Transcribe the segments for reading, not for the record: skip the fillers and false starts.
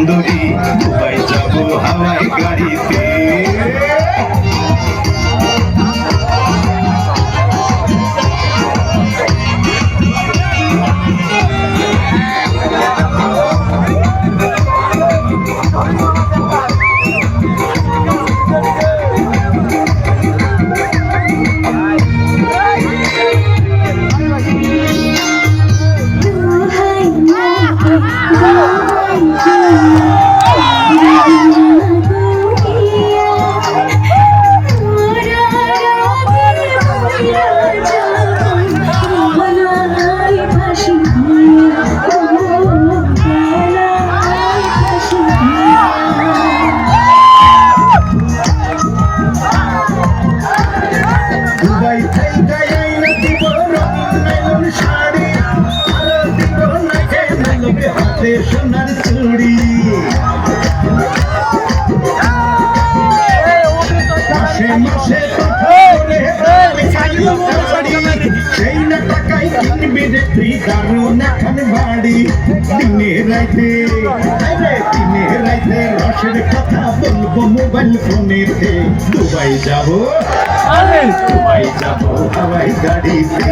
সুন্দরী দুবাই যাব হাওয়াই গাড়িতে। সোনার চুড়ি মাসে মাসে সেই না টাকায় কিনবি রে তুই দারুণ এখন বাড়ি। দিনে রাইতে রসের কথা বলবো মোবাইল ফোনেতে। দুবাই যাব হাওয়াই গাড়িতে।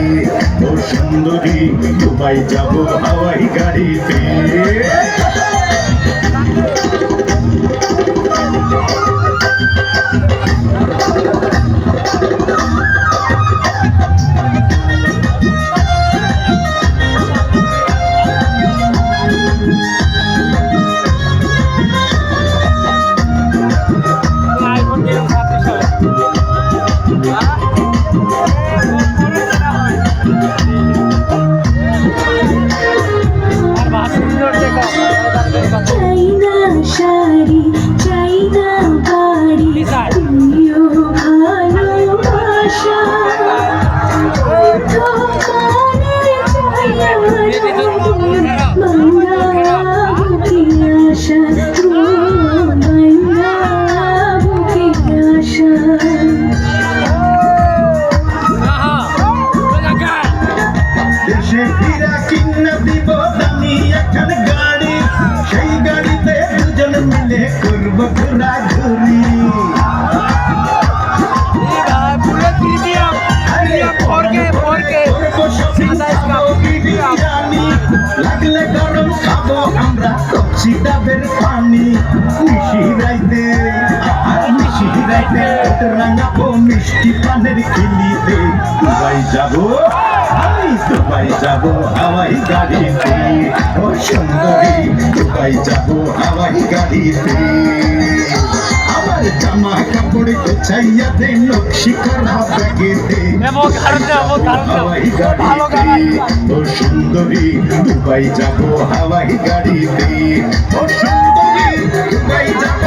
ও সুন্দরী দুবাই যাব হাওয়াই গাড়িতে। চাইনা শাড়ি চাইনা বাড়ি তুমিও ভালোবাসা দেশে ফিরা কিনা দিব দামি এখন গাড়ি। সেই গাড়িতে দুজন মিলে করবো ঘোরাঘুরি। লাগলে গরম খাবো আমরা কচি ডাবের পানি। মিশি রাইতে রাঙাবো মিষ্টি পানের খিলিতে। দুবাই যাবো হাওয়াই গাড়িতে। ও সুন্দরী দুবাই যাব হাওয়াই গাড়িতে। আমার জামা কাপড় গোছাইয়া দে নকশি করা ব্যাগেতে। হাওয়াই গাড়িতে। ও সুন্দরী দুবাই যাব হাওয়াই গাড়িতে। ও সুন্দরী দুবাই যাব